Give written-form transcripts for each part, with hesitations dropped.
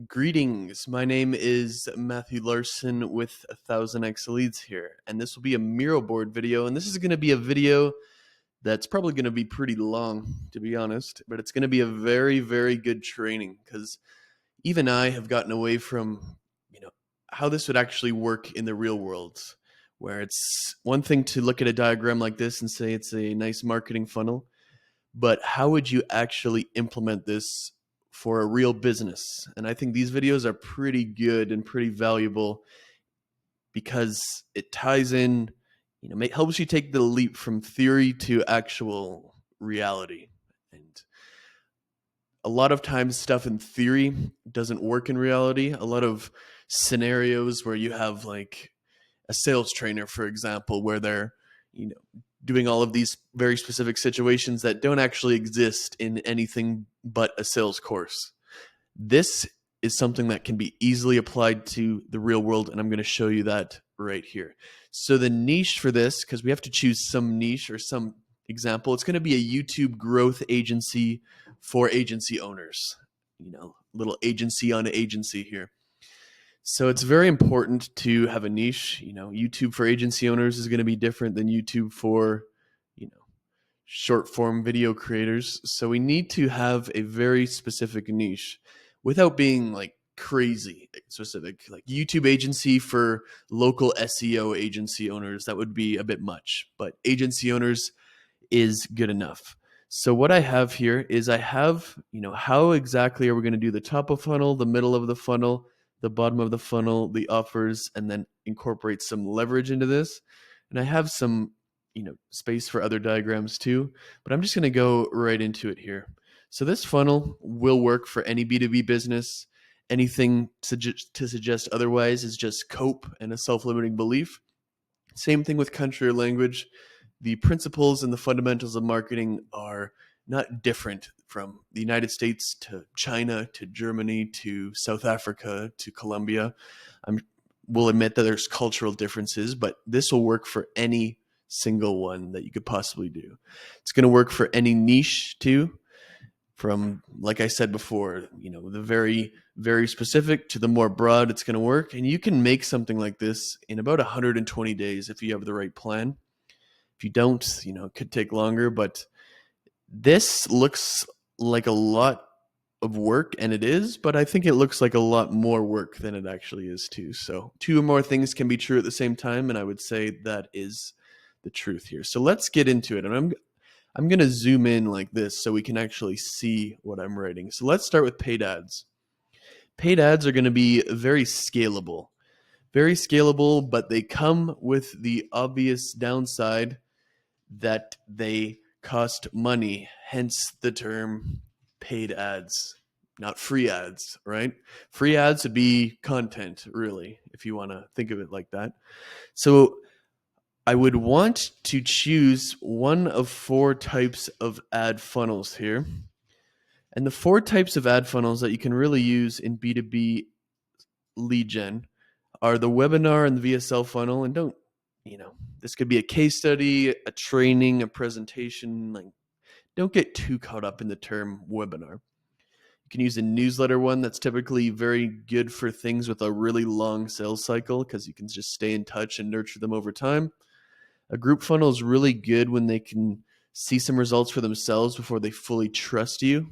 Greetings. My name is Matthew Larson with 1000x Leads here, and this will be a Miro board video. And this is going to be a video that's probably going to be pretty long, to be honest, but it's going to be a very, very good training because even I have gotten away from, how this would actually work in the real world, where it's one thing to look at a diagram like this and say it's a nice marketing funnel, but how would you actually implement this for a real business? And I think these videos are pretty good and pretty valuable because it ties in, helps you take the leap from theory to actual reality. And a lot of times stuff in theory doesn't work in reality. A lot of scenarios where you have like a sales trainer, for example, where they're, doing all of these very specific situations that don't actually exist in anything but a sales course. This is something that can be easily applied to the real world, and I'm going to show you that right here. So the niche for this, because we have to choose some niche or some example, it's going to be a YouTube growth agency for agency owners. Little agency on agency here. So it's very important to have a niche. YouTube for agency owners is going to be different than YouTube for, short form video creators. So we need to have a very specific niche without being like crazy specific. Like YouTube agency for local SEO agency owners, that would be a bit much, but agency owners is good enough. So what I have here is I have, how exactly are we going to do the top of funnel, the middle of the funnel, the bottom of the funnel, the offers, and then incorporate some leverage into this. And I have some, space for other diagrams too, but I'm just going to go right into it here. So this funnel will work for any B2B business. Anything to suggest otherwise is just cope and a self-limiting belief. Same thing with country or language. The principles and the fundamentals of marketing are not different from the United States to China to Germany to South Africa to Colombia. We'll admit that there's cultural differences, but this will work for any single one that you could possibly do. It's going to work for any niche too, from, like I said before, the very, very specific to the more broad. It's going to work, and you can make something like this in about 120 days if you have the right plan. If you don't, it could take longer, but this looks like a lot of work, and it is, but I think it looks like a lot more work than it actually is too. So two or more things can be true at the same time, and I would say that is the truth here. So let's get into it. And I'm going to zoom in like this so we can actually see what I'm writing. So let's start with paid ads. Paid ads are going to be very scalable, but they come with the obvious downside that they cost money, hence the term paid ads, not free ads, right? Free ads would be content, really, if you want to think of it like that. So I would want to choose one of four types of ad funnels here. And the four types of ad funnels that you can really use in B2B lead gen are the webinar and the VSL funnel. And this could be a case study, a training, a presentation. Don't get too caught up in the term webinar. You can use a newsletter one that's typically very good for things with a really long sales cycle because you can just stay in touch and nurture them over time. A group funnel is really good when they can see some results for themselves before they fully trust you.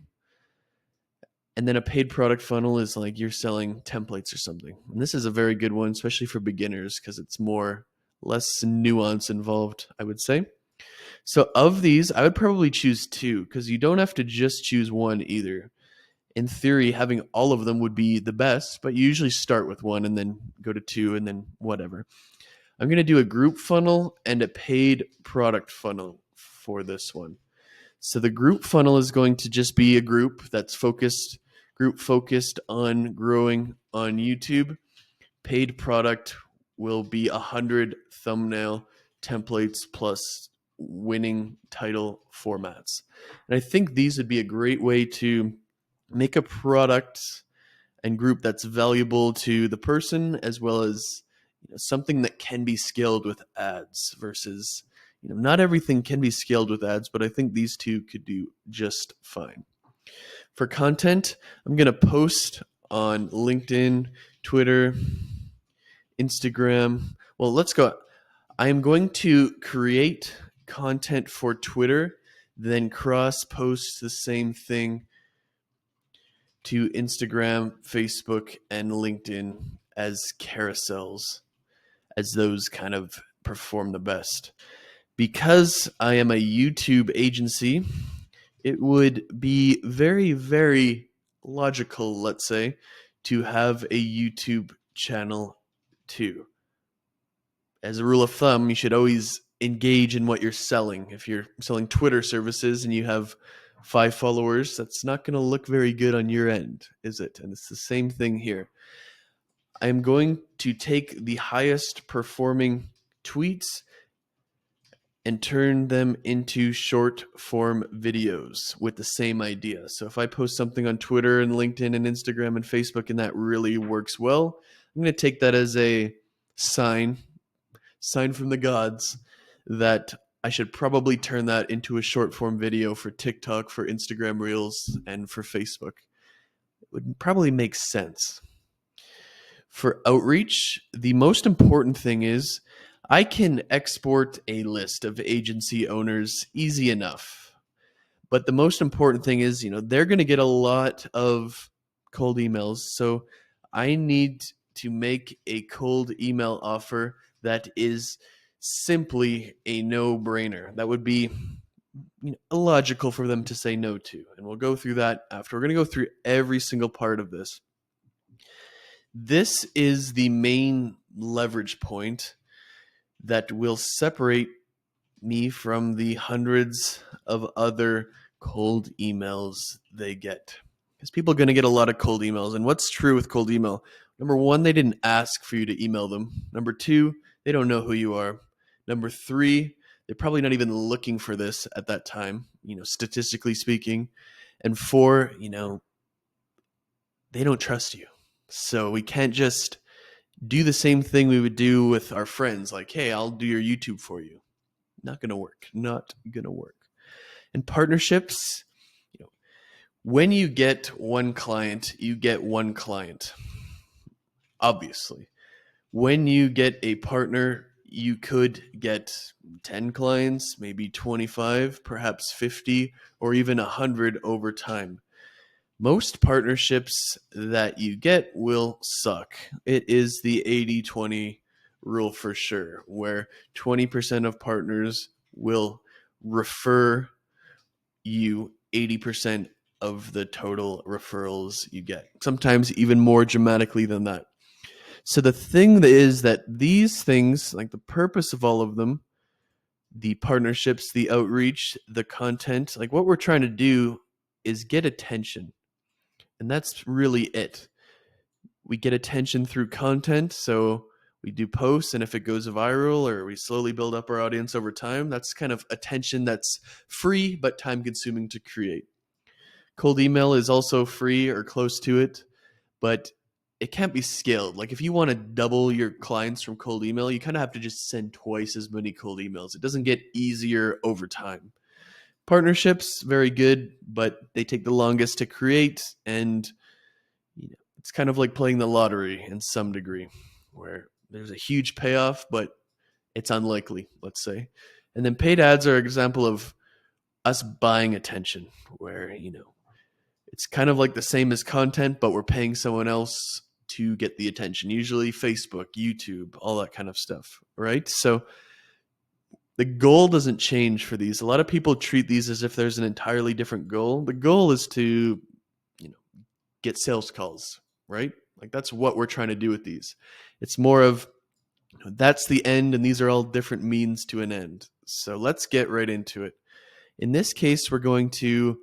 And then a paid product funnel is like you're selling templates or something. And this is a very good one, especially for beginners, because it's less nuance involved, I would say. So of these, I would probably choose two because you don't have to just choose one either. In theory, having all of them would be the best, but you usually start with one and then go to two and then whatever. I'm going to do a group funnel and a paid product funnel for this one. So the group funnel is going to just be a group focused on growing on YouTube. Paid product will be 100 thumbnail templates plus winning title formats. And I think these would be a great way to make a product and group that's valuable to the person, as well as something that can be scaled with ads versus, not everything can be scaled with ads, but I think these two could do just fine. For content, I'm going to post on LinkedIn, Twitter, Instagram. Well, let's go. I am going to create content for Twitter, then cross post the same thing to Instagram, Facebook, and LinkedIn as carousels, as those kind of perform the best. Because I am a YouTube agency, it would be very, very logical, let's say, to have a YouTube channel too. As a rule of thumb, you should always engage in what you're selling. If you're selling Twitter services and you have 5 followers, that's not going to look very good on your end, is it? And it's the same thing here. I'm going to take the highest performing tweets and turn them into short form videos with the same idea. So if I post something on Twitter and LinkedIn and Instagram and Facebook and that really works well, I'm going to take that as a sign from the gods that I should probably turn that into a short form video for TikTok, for Instagram Reels, and for Facebook. It would probably make sense. For outreach, the most important thing is I can export a list of agency owners easy enough. But the most important thing is, they're going to get a lot of cold emails. So I need to make a cold email offer that is simply a no-brainer. That would be illogical for them to say no to. And we'll go through that after. We're going to go through every single part of this. This is the main leverage point that will separate me from the hundreds of other cold emails they get. Because people are going to get a lot of cold emails. And what's true with cold email? Number 1, they didn't ask for you to email them. Number 2, they don't know who you are. Number 3, they're probably not even looking for this at that time, statistically speaking. And 4, they don't trust you. So we can't just do the same thing we would do with our friends. Like, hey, I'll do your YouTube for you. Not going to work. Not going to work. And partnerships, when you get one client, you get one client. Obviously. When you get a partner, you could get 10 clients, maybe 25, perhaps 50, or even 100 over time. Most partnerships that you get will suck. It is the 80-20 rule for sure, where 20% of partners will refer you 80% of the total referrals you get. Sometimes even more dramatically than that. So the thing is that these things, like the purpose of all of them, the partnerships, the outreach, the content, like what we're trying to do is get attention. And that's really it. We get attention through content. So we do posts, and if it goes viral or we slowly build up our audience over time, that's kind of attention that's free but time consuming to create. Cold email is also free or close to it, but it can't be scaled. Like if you want to double your clients from cold email, you kind of have to just send twice as many cold emails. It doesn't get easier over time. Partnerships, very good, but they take the longest to create, and it's kind of like playing the lottery in some degree, where there's a huge payoff, but it's unlikely, let's say. And then paid ads are an example of us buying attention, where, it's kind of like the same as content, but we're paying someone else to get the attention, usually Facebook, YouTube, all that kind of stuff, right? So the goal doesn't change for these. A lot of people treat these as if there's an entirely different goal. The goal is to, get sales calls, right? Like that's what we're trying to do with these. It's more of that's the end, and these are all different means to an end. So let's get right into it. In this case, we're going to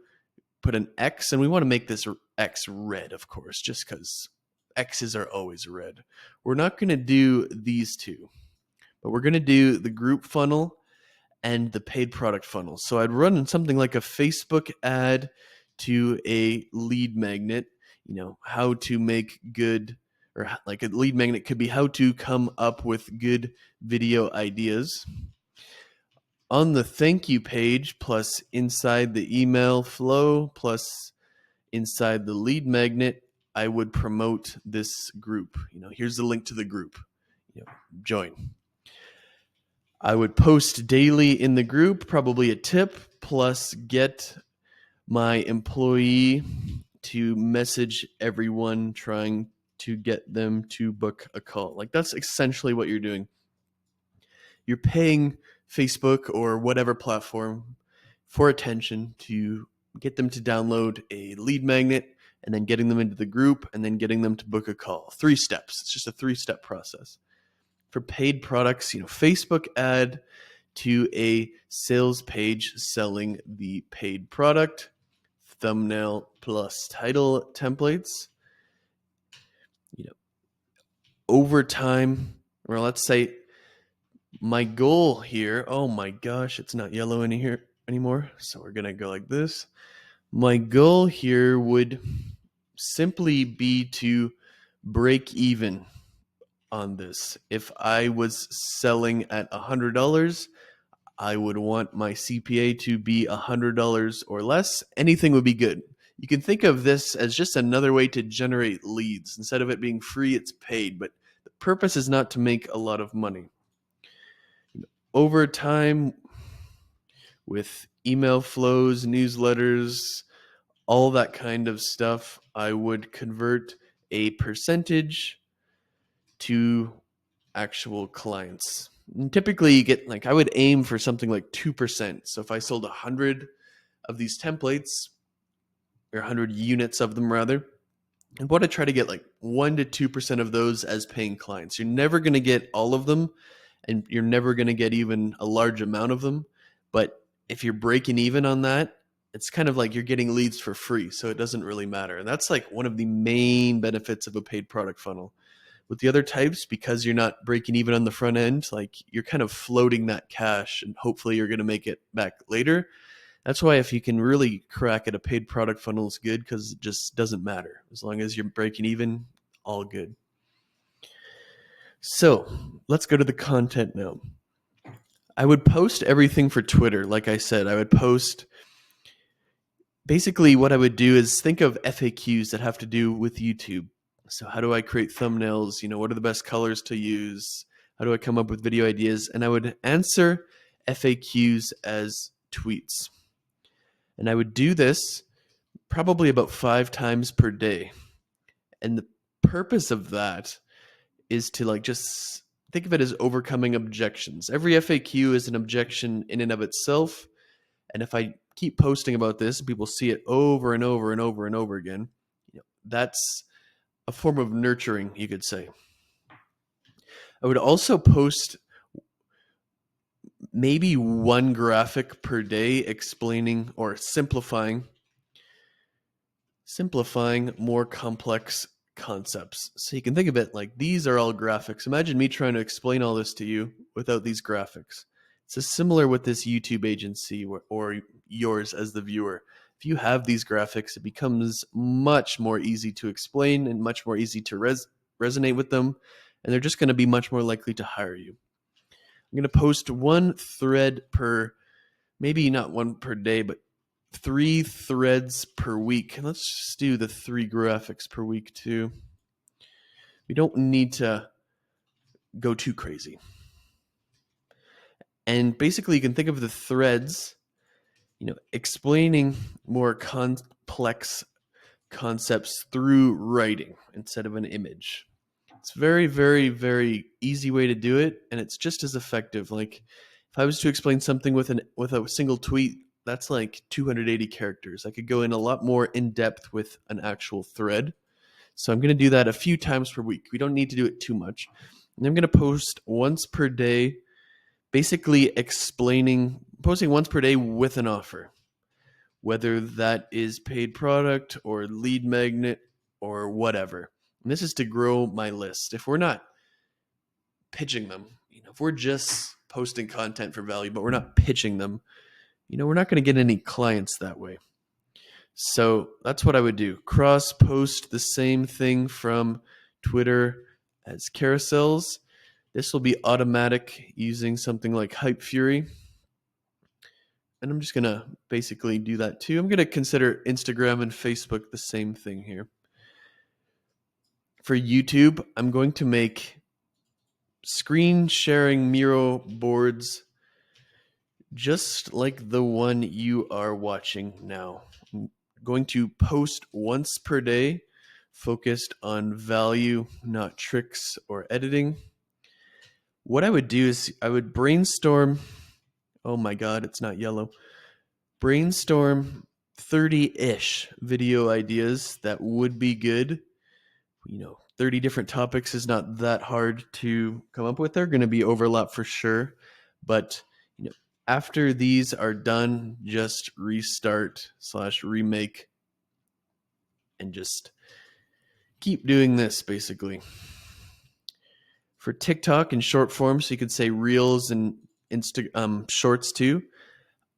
put an X, and we want to make this X red, of course, just because X's are always red. We're not going to do these two, but we're going to do the group funnel and the paid product funnel. So I'd run something like a Facebook ad to a lead magnet, how to make good, or like a lead magnet could be how to come up with good video ideas. On the thank you page, plus inside the email flow, plus inside the lead magnet, I would promote this group. Here's the link to the group. Join. I would post daily in the group, probably a tip, plus get my employee to message everyone trying to get them to book a call. Like, that's essentially what you're doing. You're paying Facebook or whatever platform for attention to get them to download a lead magnet, and then getting them into the group, and then getting them to book a call. 3 steps. It's just a 3-step process. For paid products, Facebook ad to a sales page selling the paid product, thumbnail plus title templates. Over time, or let's say my goal here, oh my gosh, it's not yellow in here anymore, so we're gonna go like this. My goal here would simply be to break even on this. If I was selling at $100, I would want my CPA to be $100 or less. Anything would be good. You can think of this as just another way to generate leads. Instead of it being free, it's paid. But the purpose is not to make a lot of money. Over time, with email flows, newsletters, all that kind of stuff, I would convert a percentage to actual clients. And typically you get, I would aim for something like 2%. So if I sold 100 of these templates, or 100 units of them rather, and what I try to get 1 to 2% of those as paying clients. You're never going to get all of them, and you're never going to get even a large amount of them. But if you're breaking even on that, it's kind of like you're getting leads for free. So it doesn't really matter. And that's one of the main benefits of a paid product funnel. With the other types, because you're not breaking even on the front end, you're kind of floating that cash, and hopefully you're going to make it back later. That's why if you can really crack at a paid product funnel, it's good, because it just doesn't matter. As long as you're breaking even, all good. So let's go to the content now. I would post everything for Twitter. Like I said, I would post, basically what I would do is think of FAQs that have to do with YouTube. So how do I create thumbnails? What are the best colors to use? How do I come up with video ideas? And I would answer FAQs as tweets. And I would do this probably about 5 times per day. And the purpose of that is to just think of it as overcoming objections. Every FAQ is an objection in and of itself. And if I keep posting about this, people see it over and over and over and over again, that's a form of nurturing, you could say. I would also post maybe 1 graphic per day explaining or simplifying more complex concepts. So you can think of it like these are all graphics. Imagine me trying to explain all this to you without these graphics. It's similar with this YouTube agency or yours as the viewer. If you have these graphics, it becomes much more easy to explain and much more easy to resonate with them, and they're just going to be much more likely to hire you. I'm going to post 1 thread per, maybe not 1 per day, but 3 threads per week. And let's just do the 3 graphics per week too. We don't need to go too crazy. And basically you can think of the threads, explaining more complex concepts through writing instead of an image. It's very, very, very easy way to do it, and it's just as effective. If I was to explain something with a single tweet, that's 280 characters. I could go in a lot more in depth with an actual thread. So I'm going to do that a few times per week. We don't need to do it too much. And I'm going to post once per day, basically posting once per day with an offer, whether that is paid product or lead magnet or whatever. And this is to grow my list. If we're not pitching them, if we're just posting content for value, but we're not pitching them, we're not going to get any clients that way. So that's what I would do. Cross post the same thing from Twitter as carousels. This will be automatic using something like Hypefury. And I'm just going to basically do that too. I'm going to consider Instagram and Facebook the same thing here. For YouTube, I'm going to make screen sharing Miro boards just like the one you are watching now. I'm going to post once per day, focused on value, not tricks or editing. What I would do is I would brainstorm. Oh my God, it's not yellow. Brainstorm 30-ish video ideas that would be good. 30 different topics is not that hard to come up with. They're going to be overlap for sure. But after these are done, just restart/remake and just keep doing this basically. For TikTok and short form, so you could say reels and shorts too,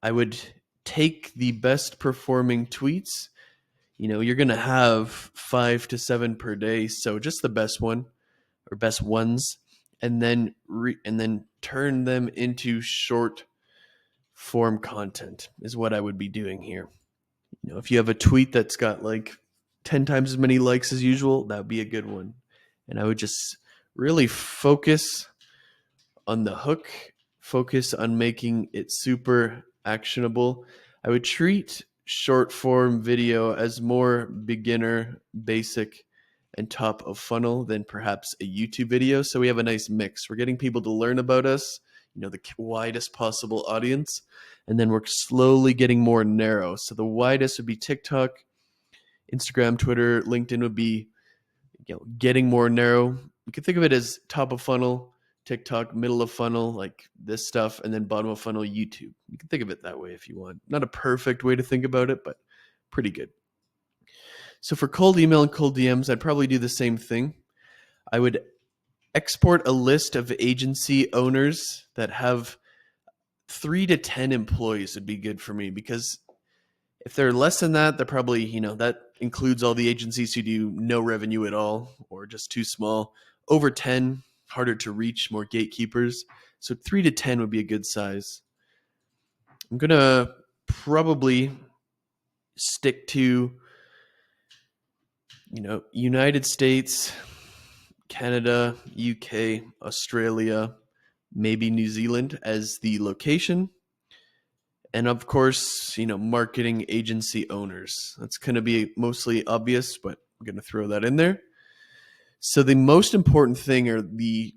I would take the best performing tweets. You're going to have 5 to 7 per day. So just the best one or best ones, and then turn them into short form content is what I would be doing here. If you have a tweet that's got like 10 times as many likes as usual, that would be a good one. And I would just really focus on the hook, focus on making it super actionable. I would treat short form video as more beginner, basic, and top of funnel than perhaps a YouTube video. So we have a nice mix. We're getting people to learn about us, the widest possible audience, and then we're slowly getting more narrow. So the widest would be TikTok, Instagram, Twitter, LinkedIn would be getting more narrow. You can think of it as top of funnel, TikTok, middle of funnel, like this stuff, and then bottom of funnel, YouTube. You can think of it that way if you want. Not a perfect way to think about it, but pretty good. So for cold email and cold DMs, I'd probably do the same thing. I would export a list of agency owners that have 3 to 10 employees would be good for me, because if they're less than that, they're probably, that includes all the agencies who do no revenue at all or just too small. Over 10, harder to reach, more gatekeepers. So 3 to 10 would be a good size. I'm going to probably stick to, United States, Canada, UK, Australia, maybe New Zealand as the location. And of course, marketing agency owners. That's going to be mostly obvious, but I'm going to throw that in there. So the most important thing are the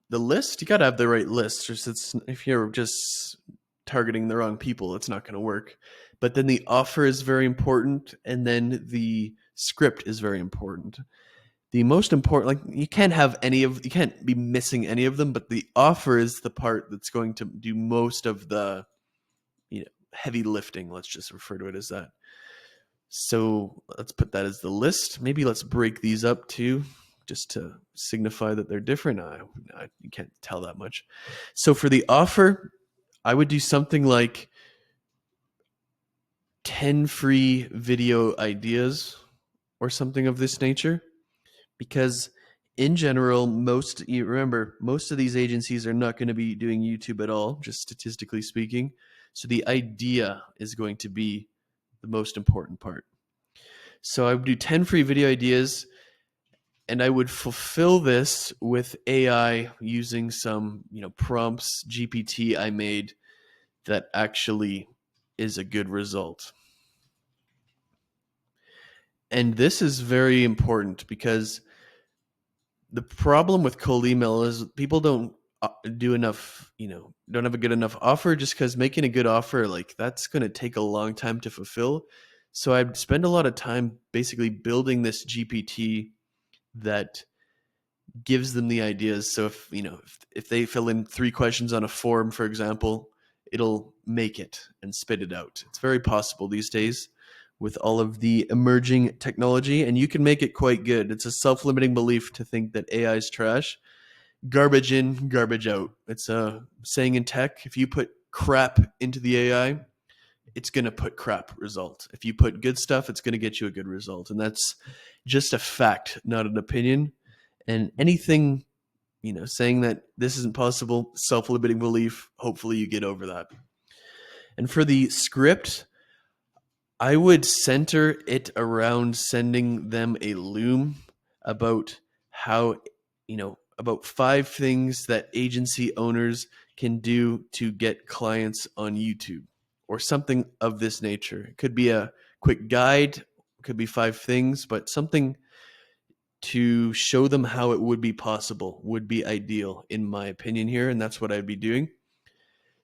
list. You got to have the right list. If you're just targeting the wrong people, it's not going to work. But then the offer is very important, and then the script is very important. The most important, you can't be missing any of them, but the offer is the part that's going to do most of the heavy lifting. Let's just refer to it as that. So let's put that as the list. Maybe let's break these up too, just to signify that they're different. You can't tell that much. So for the offer, I would do something like 10 free video ideas or something of this nature, because in general, most of these agencies are not going to be doing YouTube at all, just statistically speaking. So the idea is going to be the most important part. So I would do 10 free video ideas, and I would fulfill this with AI using some, prompts, GPT I made that actually is a good result. And this is very important, because the problem with cold email is people don't do enough, don't have a good enough offer, just because making a good offer, that's going to take a long time to fulfill. So I'd spend a lot of time basically building this GPT that gives them the ideas. So if they fill in 3 questions on a form, for example, it'll make it and spit it out. It's very possible these days with all of the emerging technology, and you can make it quite good. It's a self-limiting belief to think that AI is trash. Garbage in, garbage out. It's a saying in tech. If you put crap into the AI, it's going to put crap result. If you put good stuff, it's going to get you a good result. And that's just a fact, not an opinion. And anything, saying that this isn't possible, self-limiting belief, hopefully you get over that. And for the script, I would center it around sending them a Loom about how, about 5 things that agency owners can do to get clients on YouTube or something of this nature. It could be a quick guide, it could be 5 things, but something to show them how it would be possible would be ideal, in my opinion, here. And that's what I'd be doing.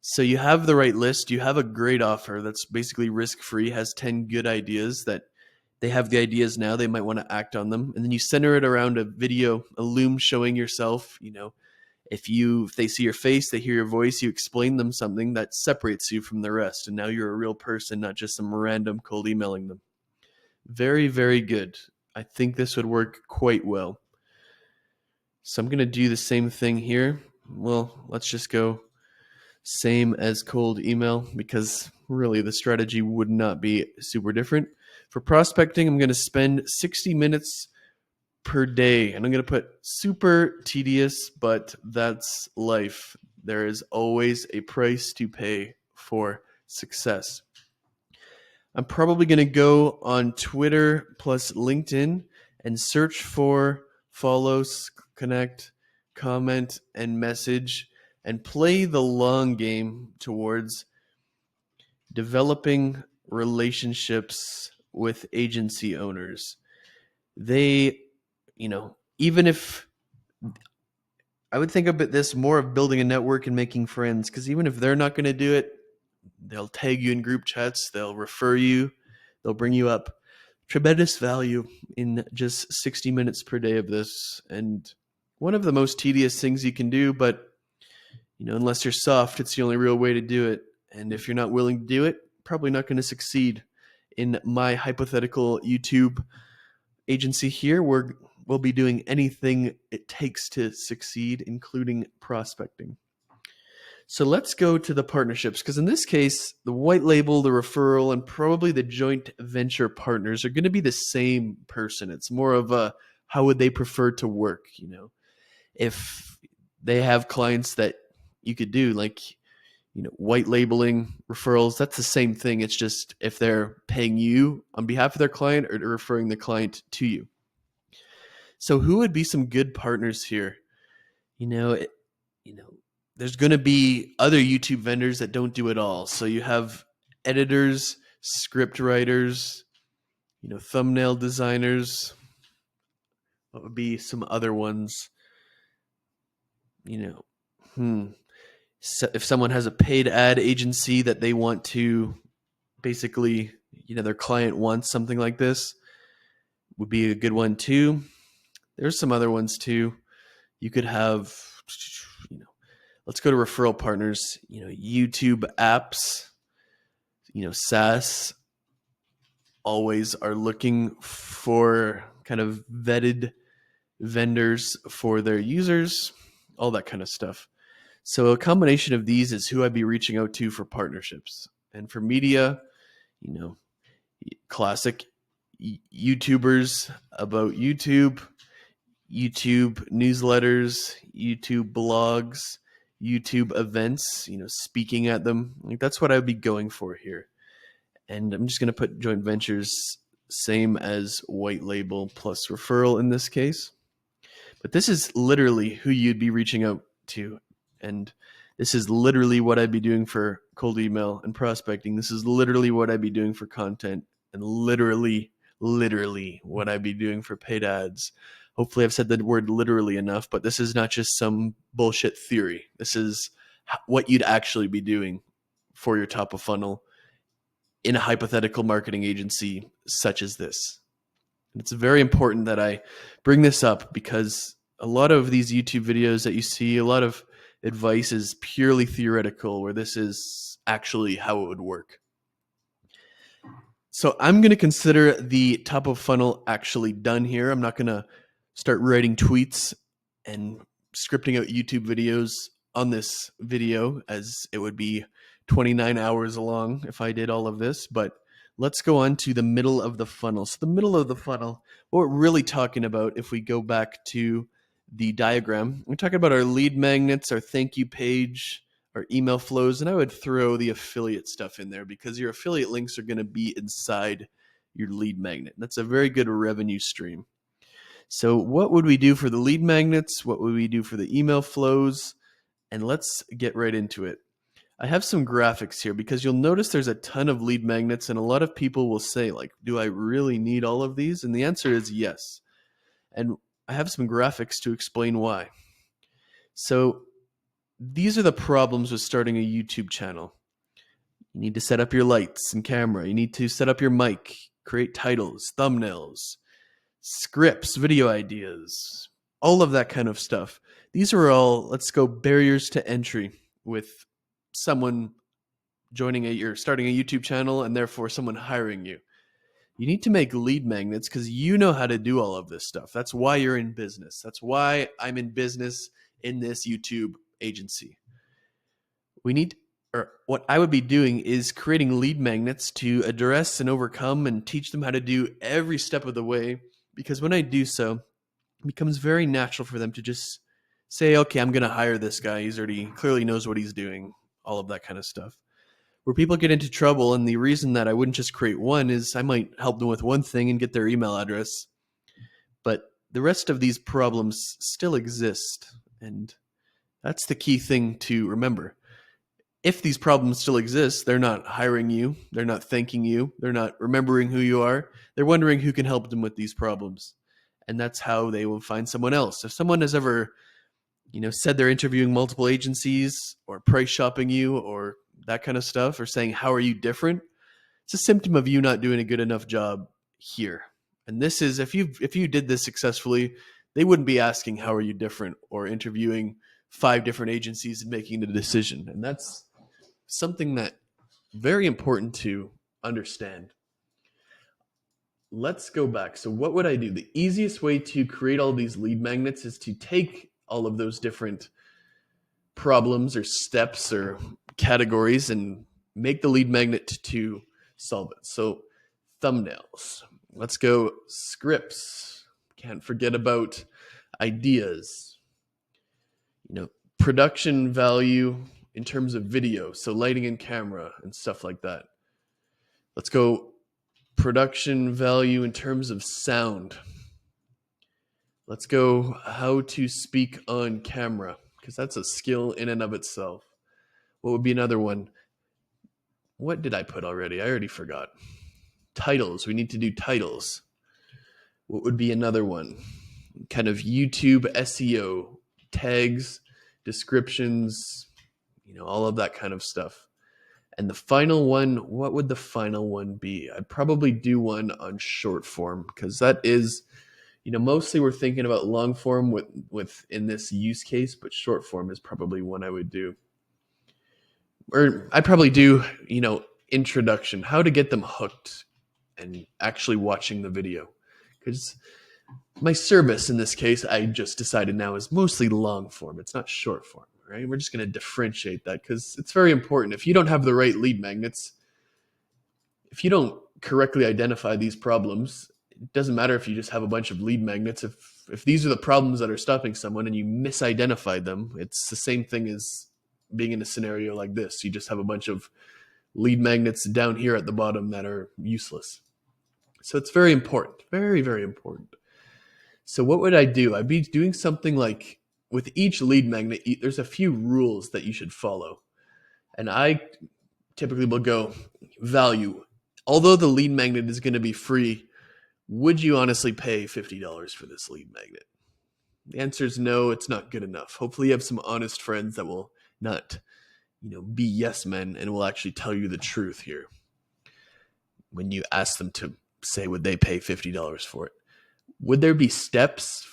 So you have the right list. You have a great offer that's basically risk-free, has 10 good ideas that they have the ideas now, they might want to act on them. And then you center it around a video, a loom showing yourself. If they see your face, they hear your voice, you explain them something that separates you from the rest. And now you're a real person, not just some random cold emailing them. Very, very good. I think this would work quite well. So I'm going to do the same thing here. Well, let's just go same as cold email, because really the strategy would not be super different. For prospecting, I'm going to spend 60 minutes per day, and I'm going to put super tedious, but that's life. There is always a price to pay for success. I'm probably going to go on Twitter plus LinkedIn and search for follow, connect, comment, and message, and play the long game towards developing relationships with agency owners. They, even if I would think about this more of building a network and making friends, because even if they're not going to do it, they'll tag you in group chats, they'll refer you, they'll bring you up. Tremendous value in just 60 minutes per day of this. And one of the most tedious things you can do, but unless you're soft, it's the only real way to do it. And if you're not willing to do it, probably not going to succeed. In my hypothetical YouTube agency here, we'll be doing anything it takes to succeed, including prospecting. So let's go to the partnerships, because in this case, the white label, the referral, and probably the joint venture partners are going to be the same person. It's more of a, how would they prefer to work? If they have clients that you could do, like, white labeling, referrals, that's the same thing. It's just if they're paying you on behalf of their client or referring the client to you. So who would be some good partners here? There's going to be other YouTube vendors that don't do it all. So you have editors, script writers, thumbnail designers. What would be some other ones? So if someone has a paid ad agency that they want to basically, their client wants something like this, would be a good one too. There's some other ones too. You could have, let's go to referral partners, YouTube apps, SaaS always are looking for kind of vetted vendors for their users, all that kind of stuff. So a combination of these is who I'd be reaching out to for partnerships. And for media, classic YouTubers about YouTube, YouTube newsletters, YouTube blogs, YouTube events, speaking at them. That's what I'd be going for here. And I'm just going to put joint ventures, same as white label plus referral in this case. But this is literally who you'd be reaching out to. And this is literally what I'd be doing for cold email and prospecting. This is literally what I'd be doing for content, and literally what I'd be doing for paid ads. Hopefully I've said the word literally enough, but this is not just some bullshit theory. This is what you'd actually be doing for your top of funnel in a hypothetical marketing agency such as this. And it's very important that I bring this up, because a lot of these YouTube videos that you see, a lot of advice is purely theoretical, where this is actually how it would work. So I'm going to consider the top of funnel actually done here. I'm not going to start writing tweets and scripting out YouTube videos on this video, as it would be 29 hours long if I did all of this. But let's go on to the middle of the funnel. So the middle of the funnel, what we're really talking about, if we go back to the diagram, we're talking about our lead magnets, our thank you page, our email flows, and I would throw the affiliate stuff in there, because your affiliate links are going to be inside your lead magnet. That's a very good revenue stream. So what would we do for the lead magnets? What would we do for the email flows? And let's get right into it. I have some graphics here because you'll notice there's a ton of lead magnets, and a lot of people will say, like, do I really need all of these? And the answer is yes. And I have some graphics to explain why. So these are the problems with starting a YouTube channel. You need to set up your lights and camera. You need to set up your mic, create titles, thumbnails, scripts, video ideas, all of that kind of stuff. These are all, let's go, barriers to entry with someone starting a YouTube channel and therefore someone hiring you. You need to make lead magnets because you know how to do all of this stuff. That's why you're in business. That's why I'm in business in this YouTube agency. What I would be doing is creating lead magnets to address and overcome and teach them how to do every step of the way. Because when I do so, it becomes very natural for them to just say, okay, I'm going to hire this guy. He's already clearly knows what he's doing, all of that kind of stuff. Where people get into trouble, and the reason that I wouldn't just create one is I might help them with one thing and get their email address, but the rest of these problems still exist, and that's the key thing to remember. If these problems still exist, they're not hiring you, they're not thanking you, they're not remembering who you are, they're wondering who can help them with these problems, and that's how they will find someone else. If someone has ever said they're interviewing multiple agencies or price shopping you or that kind of stuff, or saying, how are you different? It's a symptom of you not doing a good enough job here. And this is, if you did this successfully, they wouldn't be asking, how are you different? Or interviewing 5 different agencies and making the decision. And that's something that very important to understand. Let's go back. So what would I do? The easiest way to create all these lead magnets is to take all of those different problems or steps or categories and make the lead magnet to solve it. So thumbnails. Let's go scripts. Can't forget about ideas. Production value in terms of video, so lighting and camera and stuff like that. Let's go production value in terms of sound. Let's go how to speak on camera, because that's a skill in and of itself. What would be another one? What did I put already? I already forgot. Titles. We need to do titles. What would be another one? Kind of YouTube SEO, tags, descriptions, all of that kind of stuff. And the final one, what would the final one be? I'd probably do one on short form, because that is, mostly we're thinking about long form with in this use case, but short form is probably one I would do. Or I'd probably do, introduction, how to get them hooked and actually watching the video. Because my service in this case, I just decided now, is mostly long form. It's not short form, right? We're just going to differentiate that because it's very important. If you don't have the right lead magnets, if you don't correctly identify these problems, it doesn't matter if you just have a bunch of lead magnets. If these are the problems that are stopping someone and you misidentified them, it's the same thing as being in a scenario like this. You just have a bunch of lead magnets down here at the bottom that are useless. So it's very important, very, very important. So what would I do? I'd be doing something like, with each lead magnet, there's a few rules that you should follow. And I typically will go value. Although the lead magnet is going to be free, would you honestly pay $50 for this lead magnet? The answer is no, it's not good enough. Hopefully you have some honest friends that will not, be yes men and will actually tell you the truth here when you ask them to say, would they pay $50 for it? Would there be steps,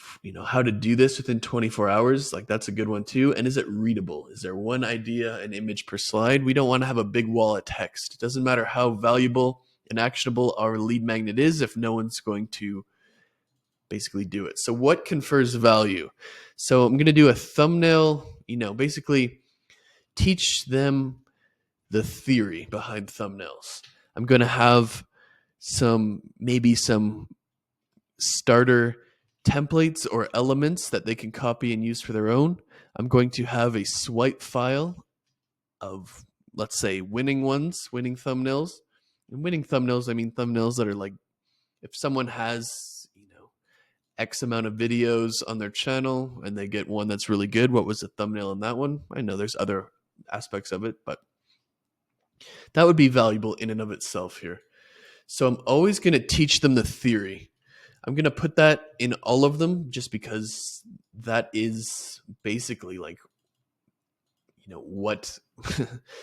how to do this within 24 hours? Like, that's a good one too. And is it readable? Is there one idea, an image per slide? We don't want to have a big wall of text. It doesn't matter how valuable and actionable our lead magnet is if no one's going to basically do it. So what confers value? So I'm going to do a thumbnail, basically teach them the theory behind thumbnails. I'm going to have maybe some starter templates or elements that they can copy and use for their own. I'm going to have a swipe file of, let's say, winning thumbnails. And winning thumbnails, I mean thumbnails that are like, if someone has, X amount of videos on their channel and they get one that's really good. What was the thumbnail on that one? I know there's other aspects of it, but that would be valuable in and of itself here. So I'm always going to teach them the theory. I'm going to put that in all of them just because that is basically like, what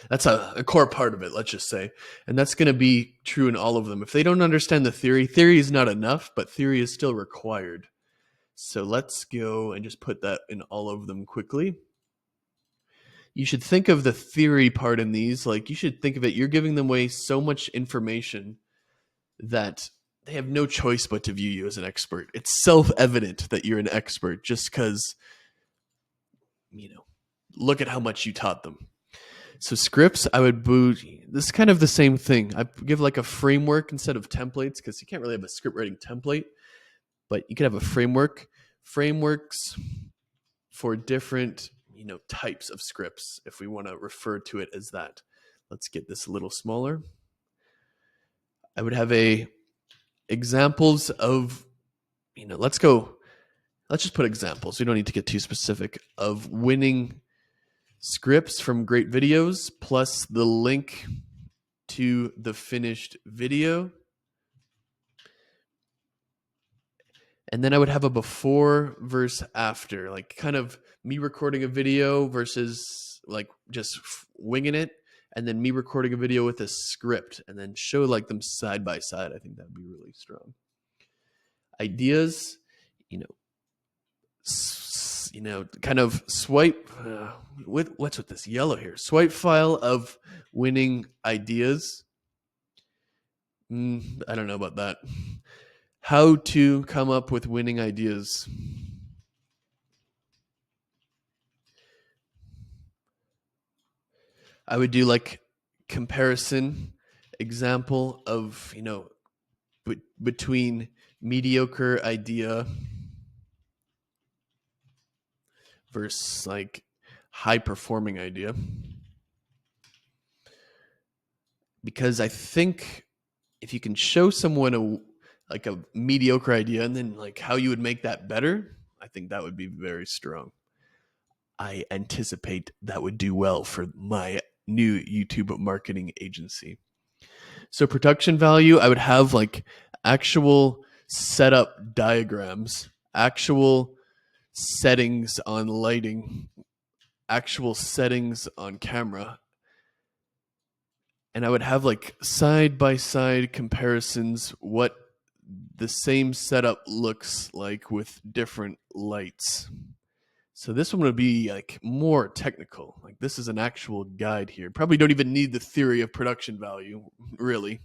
that's a core part of it, let's just say. And that's going to be true in all of them. If they don't understand the theory is not enough, but theory is still required. So let's go and just put that in all of them quickly. You should think of the theory part in these, like you should think of it, you're giving them away so much information that they have no choice but to view you as an expert. It's self-evident that you're an expert just because, look at how much you taught them. So scripts, I would boot. This is kind of the same thing. I give like a framework instead of templates because you can't really have a script writing template, but you could have a framework. Frameworks for different, types of scripts, if we want to refer to it as that. Let's get this a little smaller. I would have examples of, let's just put examples. We don't need to get too specific of winning scripts from great videos plus the link to the finished video. And then I would have a before versus after, like kind of me recording a video versus like just winging it, and then me recording a video with a script and then show like them side by side. I think that'd be really strong. Ideas, kind of swipe what's with this yellow here? Swipe file of winning ideas. I don't know about that. How to come up with winning ideas. I would do like comparison example of, between mediocre idea versus like high performing idea. Because I think if you can show someone a mediocre idea and then like how you would make that better, I think that would be very strong. I anticipate that would do well for my new YouTube marketing agency. So production value, I would have like actual setup diagrams, actual settings on lighting, actual settings on camera. And I would have like side by side comparisons what the same setup looks like with different lights. So this one would be like more technical. Like this is an actual guide here. Probably don't even need the theory of production value, really.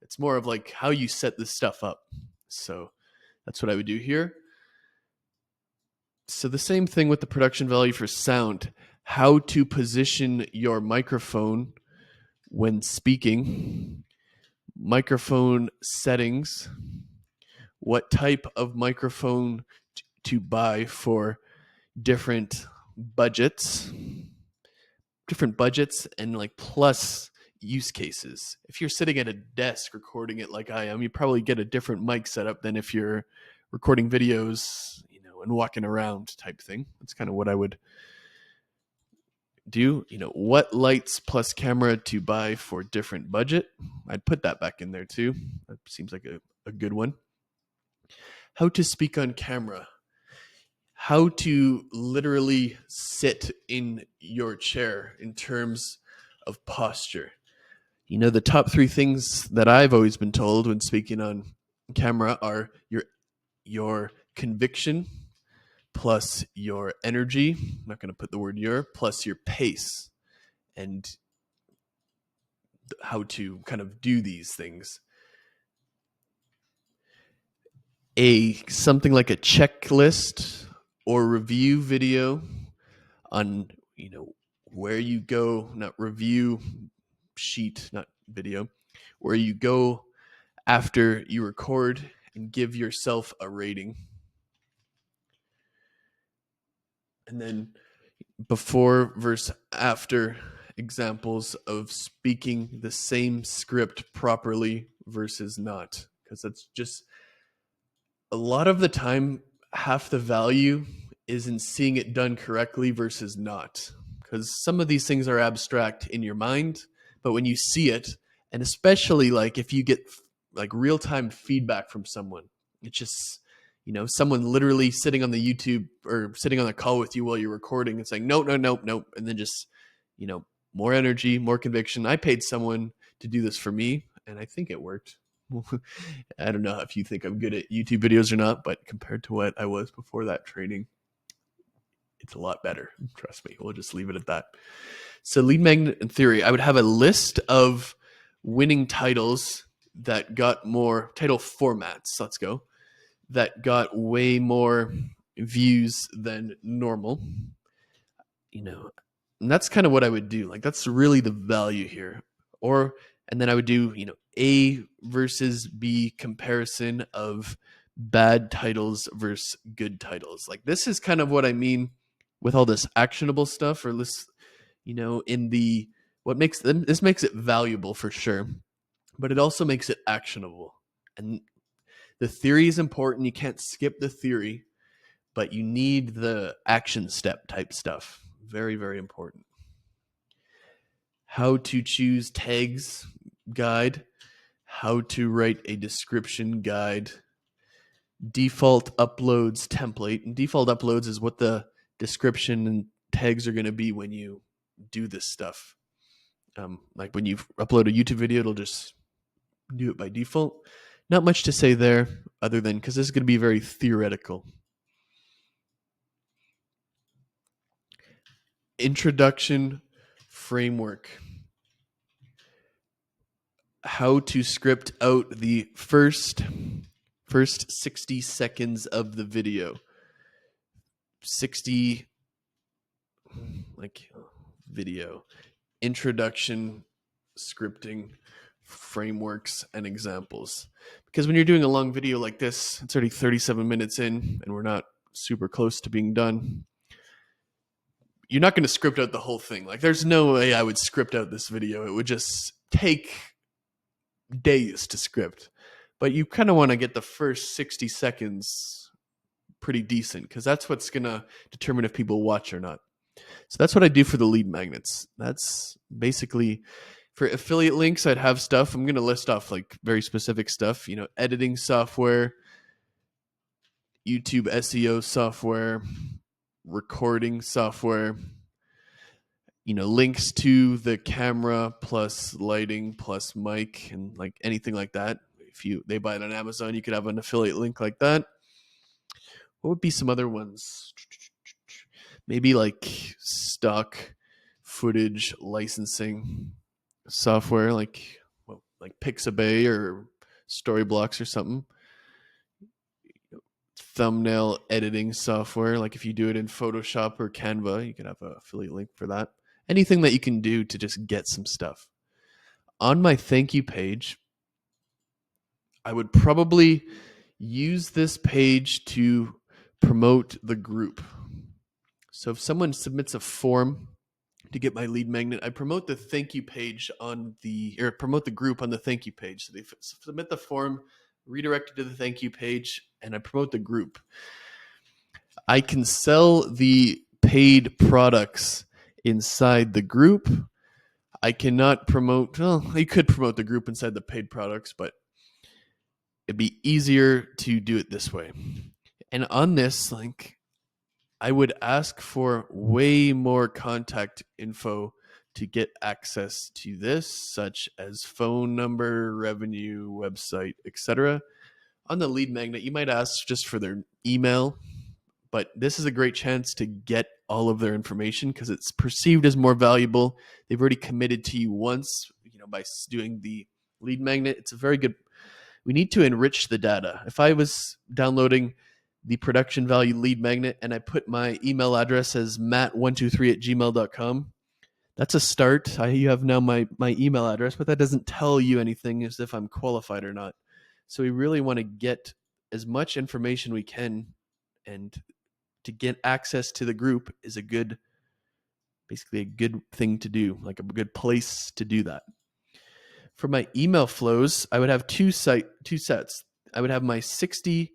It's more of like how you set this stuff up. So that's what I would do here. So the same thing with the production value for sound. How to position your microphone when speaking. Microphone settings. What type of microphone to buy for different budgets and like plus use cases. If you're sitting at a desk recording it like I am, you probably get a different mic setup than if you're recording videos, and walking around type thing. That's kind of what I would do. What lights plus camera to buy for different budget. I'd put that back in there too. That seems like a good one. How to speak on camera. How to literally sit in your chair in terms of posture. The top 3 things that I've always been told when speaking on camera are your conviction plus your energy. I'm not going to put the word your, plus your pace, and how to kind of do these things. Something like a checklist or review video on, where you go, not review sheet, not video, where you go after you record and give yourself a rating. And then before versus after examples of speaking the same script properly versus not, because that's just A lot of the time, half the value is in seeing it done correctly versus not. Because some of these things are abstract in your mind, but when you see it, and especially like if you get like real time feedback from someone, it's just, someone literally sitting on the YouTube or sitting on a call with you while you're recording and saying, nope, no, nope, nope. And then just, you know, more energy, more conviction. I paid someone to do this for me, and I think it worked. I don't know if you think I'm good at YouTube videos or not, but compared to what I was before that training, it's a lot better. Trust me. We'll just leave it at that. So, lead magnet in theory, I would have a list of winning titles that got more title formats. Let's go. That got way more views than normal. And that's kind of what I would do. Like, that's really the value here. And then I would do, A versus B comparison of bad titles versus good titles. Like, this is kind of what I mean with all this actionable stuff, or this, in the this makes it valuable for sure, but it also makes it actionable. And the theory is important. You can't skip the theory, but you need the action step type stuff. Very, very important. How to choose tags guide, how to write a description guide, default uploads template. And default uploads is what the description and tags are going to be when you do this stuff. Like when you upload a YouTube video, it'll just do it by default. Not much to say there other than because this is going to be very theoretical. Introduction framework. How to script out the first 60 seconds of the video. 60 video. Introduction, scripting, frameworks, and examples. Because when you're doing a long video like this, it's already 37 minutes in and we're not super close to being done. You're not going to script out the whole thing. Like, there's no way I would script out this video. It would just take days to script. But you kind of want to get the first 60 seconds pretty decent, because that's what's going to determine if people watch or not. So that's what I do for the lead magnets. That's basically for affiliate links. I'd have stuff. I'm going to list off like very specific stuff, editing software, YouTube SEO software, recording software, links to the camera plus lighting plus mic and like anything like that. If they buy it on Amazon, you could have an affiliate link like that. What would be some other ones? Maybe like stock footage licensing software, like Pixabay or Storyblocks or something. Thumbnail editing software, like if you do it in Photoshop or Canva, you could have an affiliate link for that. Anything that you can do to just get some stuff. On my thank you page, I would probably use this page to promote the group. So if someone submits a form to get my lead magnet, I promote the thank you page promote the group on the thank you page. So they submit the form, redirected to the thank you page, and I promote the group. I can sell the paid products inside the group. I cannot promote, you could promote the group inside the paid products, but it'd be easier to do it this way. And on this link, I would ask for way more contact info to get access to this, such as phone number, revenue, website, etc. On the lead magnet, you might ask just for their email, but this is a great chance to get all of their information because it's perceived as more valuable. They've already committed to you once, by doing the lead magnet. It's a very good. We need to enrich the data. If I was downloading the production value lead magnet and I put my email address as matt123@gmail.com, that's a start. You have now my email address, but that doesn't tell you anything as if I'm qualified or not. So we really want to get as much information we can, and to get access to the group is basically a good thing to do, like a good place to do that. For my email flows, I would have two sets. I would have my 60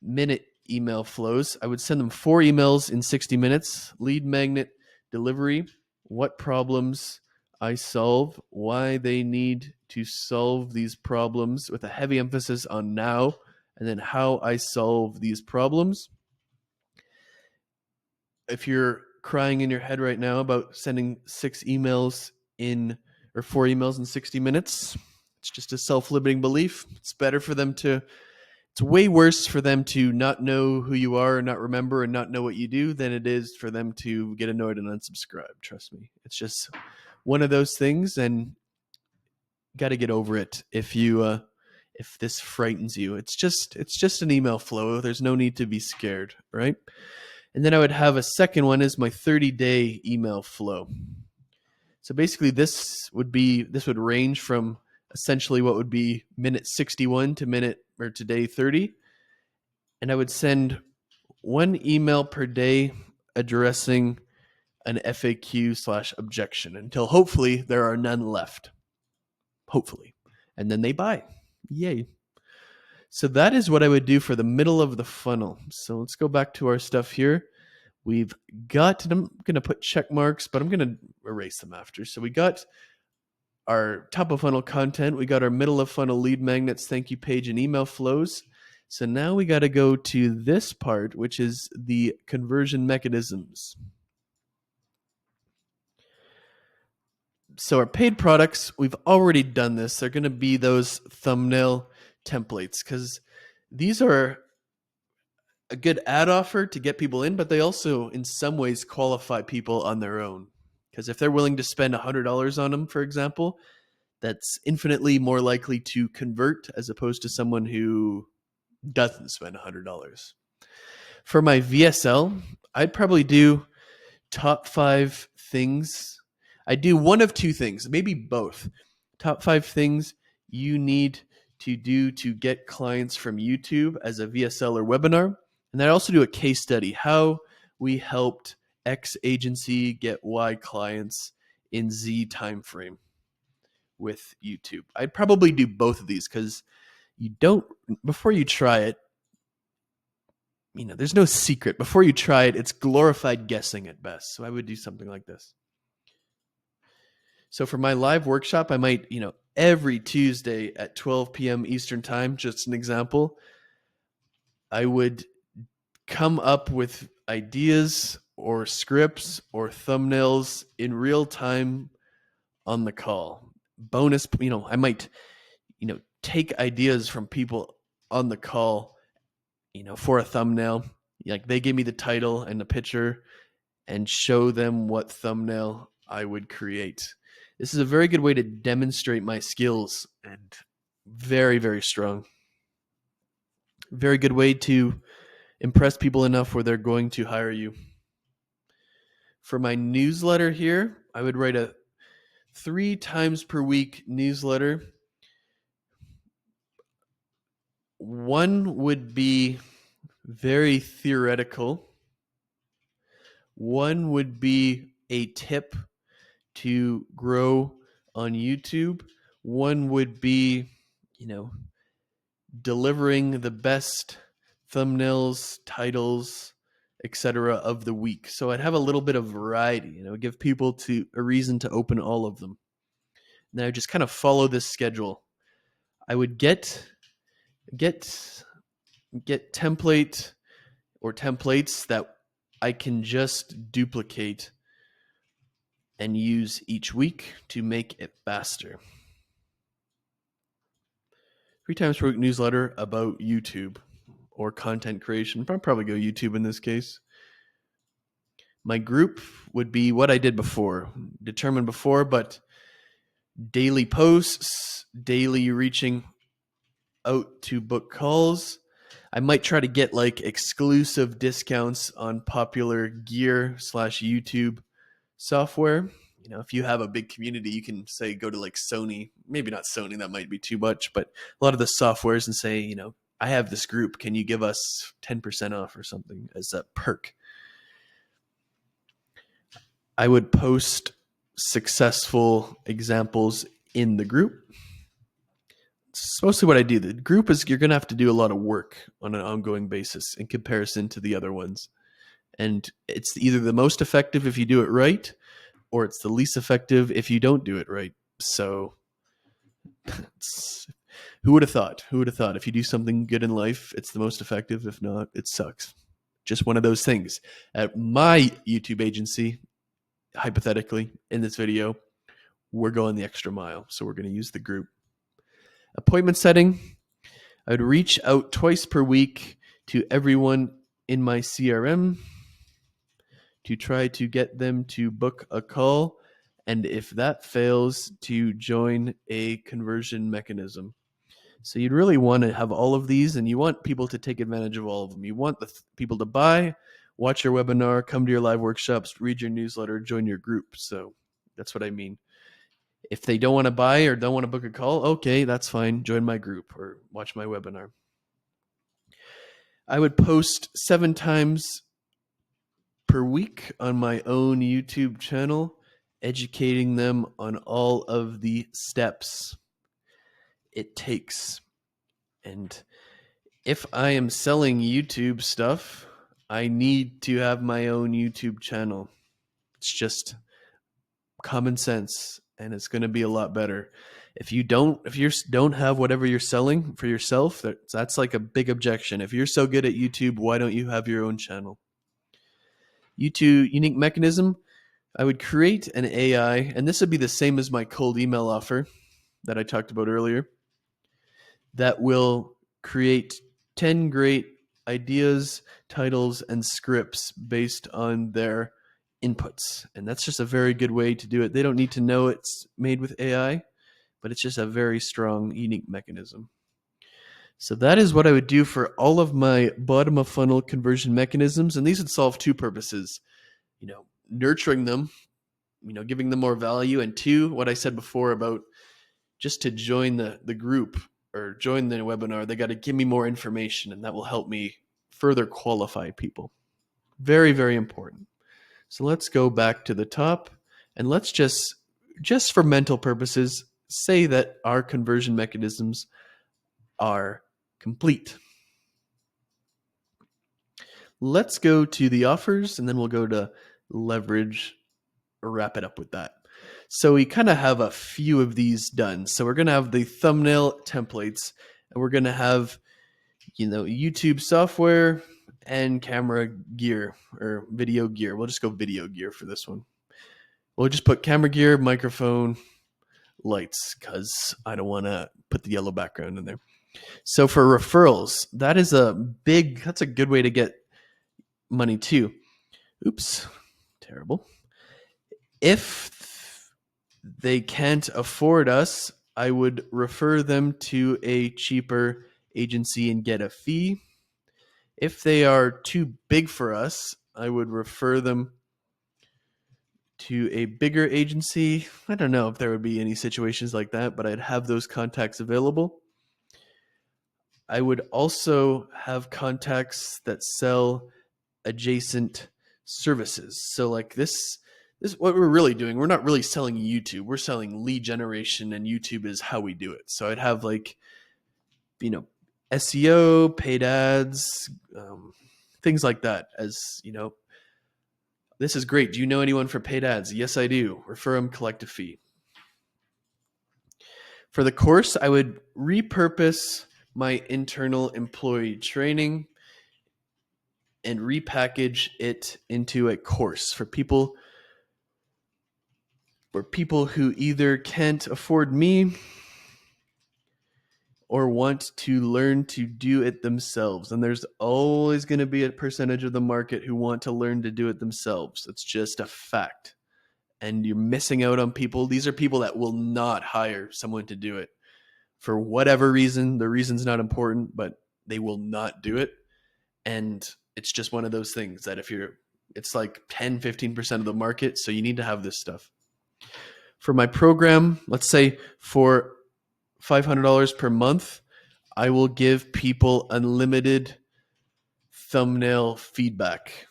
minute email flows. I would send them 4 emails in 60 minutes. Lead magnet delivery, what problems I solve, why they need to solve these problems with a heavy emphasis on now, and then how I solve these problems. If you're crying in your head right now about sending 6 emails in or 4 emails in 60 minutes, it's just a self-limiting belief. It's better for them to it's way worse for them to not know who you are and not remember and not know what you do than it is for them to get annoyed and unsubscribe. Trust me. It's just one of those things, and got to get over it if this frightens you. It's just an email flow. There's no need to be scared, right? And then I would have a second one is my 30-day email flow. So basically this would range from essentially what would be minute 61 to day 30. And I would send 1 email per day addressing an FAQ/objection until hopefully there are none left. Hopefully. And then they buy. Yay. So that is what I would do for the middle of the funnel. So let's go back to our stuff here. We've got, I'm going to put check marks, but I'm going to erase them after. So we got our top of funnel content. We got our middle of funnel lead magnets, thank you page, and email flows. So now we got to go to this part, which is the conversion mechanisms. So our paid products, we've already done this. They're going to be those thumbnail templates because these are a good ad offer to get people in, but they also in some ways qualify people on their own. Because if they're willing to spend $100 on them, for example, that's infinitely more likely to convert as opposed to someone who doesn't spend $100. For my VSL, I'd probably do top 5 things. I do one of 2 things, maybe both. Top 5 things you need to do to get clients from YouTube as a VSL or webinar. And then I also do a case study, how we helped X agency get Y clients in Z timeframe with YouTube. I'd probably do both of these because before you try it, there's no secret. Before you try it, it's glorified guessing at best. So I would do something like this. So for my live workshop, I might, every Tuesday at 12 p.m. Eastern time, just an example, I would come up with ideas or scripts or thumbnails in real time on the call. Bonus, I might, take ideas from people on the call, for a thumbnail. Like they give me the title and the picture and show them what thumbnail I would create. This is a very good way to demonstrate my skills and very, very strong. Very good way to impress people enough where they're going to hire you. For my newsletter here, I would write a 3 times per week newsletter. One would be very theoretical. One would be a tip to grow on YouTube. One would be, delivering the best thumbnails, titles, etc. of the week. So I'd have a little bit of variety, give people a reason to open all of them. And then I would just kind of follow this schedule. I would get template or templates that I can just duplicate and use each week to make it faster. 3 times per week newsletter about YouTube or content creation. I'd probably go YouTube in this case. My group would be what I did before, determined before, but daily posts, daily reaching out to book calls. I might try to get like exclusive discounts on popular gear /YouTube software. If you have a big community, you can say go to like Sony, maybe not Sony, that might be too much, but a lot of the softwares and say, I have this group. Can you give us 10% off or something as a perk? I would post successful examples in the group. it's mostly what I do. The group is you're going to have to do a lot of work on an ongoing basis in comparison to the other ones. And it's either the most effective if you do it right, or it's the least effective if you don't do it right. So who would have thought? Who would have thought if you do something good in life, it's the most effective? If not, it sucks. Just one of those things. At my YouTube agency, hypothetically, in this video, we're going the extra mile. So we're going to use the group. Appointment setting. I would reach out twice per week to everyone in my CRM to try to get them to book a call. And if that fails, to join a conversion mechanism. So you'd really want to have all of these, and you want people to take advantage of all of them. You want the people to buy, watch your webinar, come to your live workshops, read your newsletter, join your group. So that's what I mean. If they don't want to buy or don't want to book a call, okay, that's fine. Join my group or watch my webinar. I would post 7 times per week on my own YouTube channel, educating them on all of the steps it takes. And if I am selling YouTube stuff, I need to have my own YouTube channel. It's just common sense, and it's going to be a lot better. If you don't have whatever you're selling for yourself, that's like a big objection. If you're so good at YouTube, why don't you have your own channel? YouTube unique mechanism. I would create an AI, and this would be the same as my cold email offer that I talked about earlier, that will create 10 great ideas, titles, and scripts based on their inputs. And that's just a very good way to do it. They don't need to know it's made with AI, but it's just a very strong, unique mechanism. So that is what I would do for all of my bottom of funnel conversion mechanisms. And these would solve 2 purposes, nurturing them, giving them more value. And 2, what I said before about just to join the group or join the webinar, they got to give me more information, and that will help me further qualify people. Very, very important. So let's go back to the top, and let's just for mental purposes, say that our conversion mechanisms are complete. Let's go to the offers, and then we'll go to leverage, or wrap it up with that. So we kind of have a few of these done. So we're going to have the thumbnail templates, and we're going to have, YouTube software and camera gear or video gear. We'll just go video gear for this one. We'll just put camera gear, microphone, lights, because I don't want to put the yellow background in there. So for referrals, that's a good way to get money too. Oops, terrible. If they can't afford us, I would refer them to a cheaper agency and get a fee. If they are too big for us, I would refer them to a bigger agency. I don't know if there would be any situations like that, but I'd have those contacts available. I would also have contacts that sell adjacent services. So like this is what we're really doing. We're not really selling YouTube. We're selling lead generation, and YouTube is how we do it. So I'd have SEO, paid ads, things like that. As this is great. Do you know anyone for paid ads? Yes, I do. Refer them, collect a fee. For the course, I would repurpose my internal employee training and repackage it into a course for people who either can't afford me or want to learn to do it themselves. And there's always going to be a percentage of the market who want to learn to do it themselves. It's just a fact. And you're missing out on people. These are people that will not hire someone to do it for whatever reason. The reason's not important, but they will not do it. And it's just one of those things that it's like 10, 15% of the market. So you need to have this stuff. For my program, let's say for $500 per month, I will give people unlimited thumbnail feedback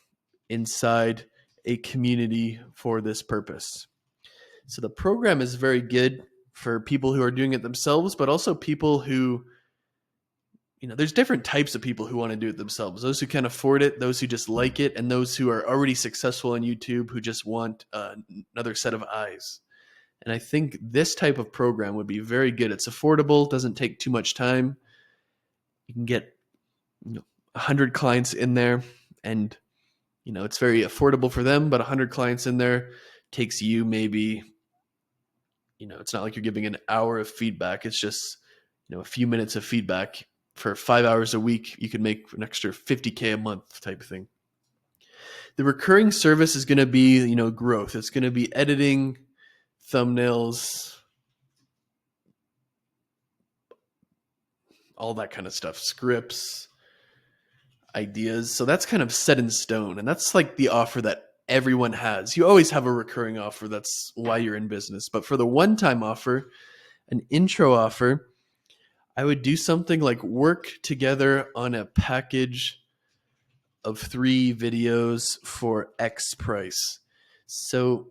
inside a community for this purpose. So the program is very good for people who are doing it themselves, but also people who, there's different types of people who want to do it themselves. Those who can afford it, those who just like it, and those who are already successful on YouTube who just want another set of eyes. And I think this type of program would be very good. It's affordable, doesn't take too much time. You can get 100 clients in there, and it's very affordable for them, but 100 clients in there takes you maybe, it's not like you're giving an hour of feedback. It's just, a few minutes of feedback. For 5 hours a week, you could make an extra $50K a month type of thing. The recurring service is going to be, growth. It's going to be editing, thumbnails, all that kind of stuff, scripts, ideas. So that's kind of set in stone. And that's like the offer that everyone has. You always have a recurring offer. That's why you're in business. But for the one-time offer, an intro offer, I would do something like work together on a package of 3 videos for X price. So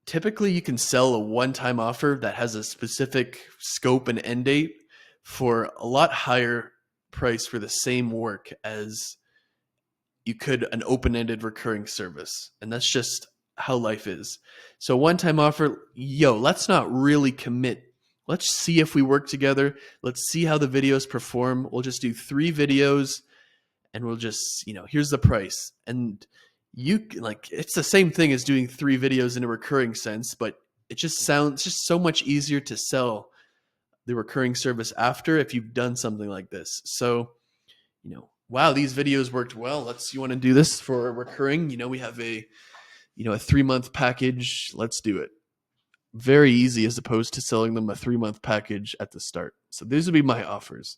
typically you can sell a one-time offer that has a specific scope and end date for a lot higher price for the same work as you could an open-ended recurring service. And that's just how life is. So one-time offer, let's not really commit. Let's see if we work together. Let's see how the videos perform. We'll just do 3 videos and we'll just, here's the price. And it's the same thing as doing 3 videos in a recurring sense, but it just sounds just so much easier to sell the recurring service after if you've done something like this. So, wow, these videos worked well. You want to do this for a recurring? We have a 3-month package. Let's do it. Very easy as opposed to selling them a 3-month package at the start. So these would be my offers.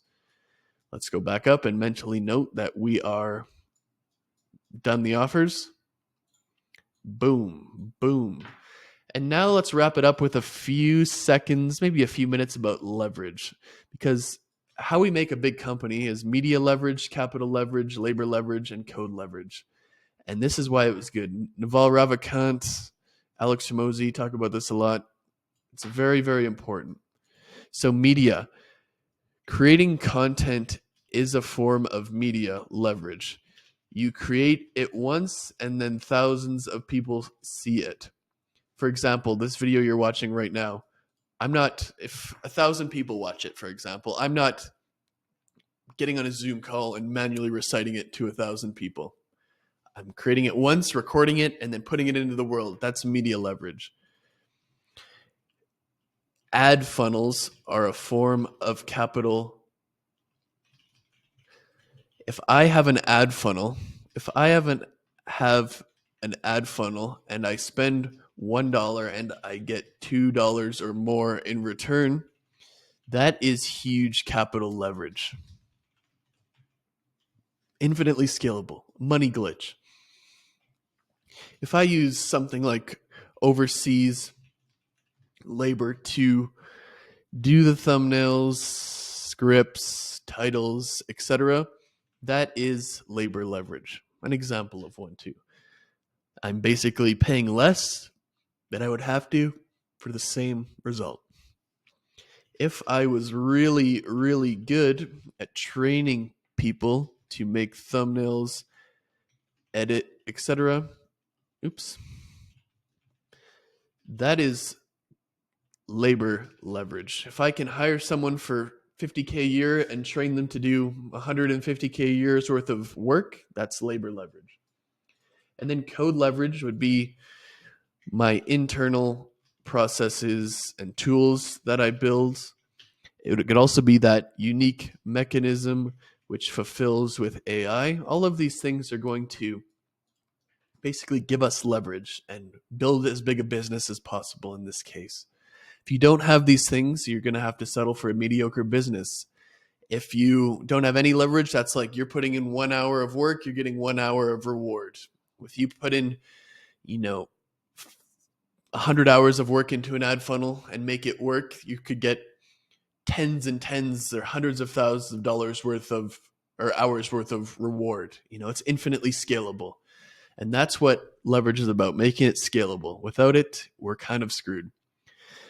Let's go back up and mentally note that we are done the offers. Boom, boom. And now let's wrap it up with a few seconds, maybe a few minutes about leverage. Because how we make a big company is media leverage, capital leverage, labor leverage, and code leverage. And this is why it was good. Naval Ravikant, Alex Hormozi talk about this a lot. It's very, very important. So media, creating content is a form of media leverage. You create it once and then thousands of people see it. For example, this video you're watching right now, if 1,000 people watch it, for example, I'm not getting on a Zoom call and manually reciting it to 1,000 people. I'm creating it once, recording it, and then putting it into the world. That's media leverage. Ad funnels are a form of capital. If I have an ad funnel, an ad funnel and I spend $1 and I get $2 or more in return, that is huge capital leverage. Infinitely scalable, money glitch. If I use something like overseas labor to do the thumbnails, scripts, titles, etc., that is labor leverage. An example of one too. I'm basically paying less than I would have to for the same result. If I was really, really good at training people to make thumbnails, edit, etc., that is labor leverage. If I can hire someone for $50K a year and train them to do $150K a year's worth of work, that's labor leverage. And then code leverage would be my internal processes and tools that I build. It could also be that unique mechanism which fulfills with AI. All of these things are going to basically give us leverage and build as big a business as possible in this case. If you don't have these things, you're going to have to settle for a mediocre business. If you don't have any leverage, that's like you're putting in 1 hour of work, you're getting 1 hour of reward. If you put in, 100 hours of work into an ad funnel and make it work, you could get tens and tens or hundreds of thousands of dollars worth of, or hours worth of reward. It's infinitely scalable. And that's what leverage is about, making it scalable. Without it, we're kind of screwed.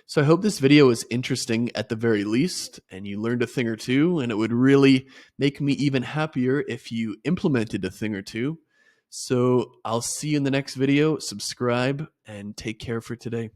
So I hope this video was interesting at the very least, and you learned a thing or two, and it would really make me even happier if you implemented a thing or two. So I'll see you in the next video. Subscribe and take care for today.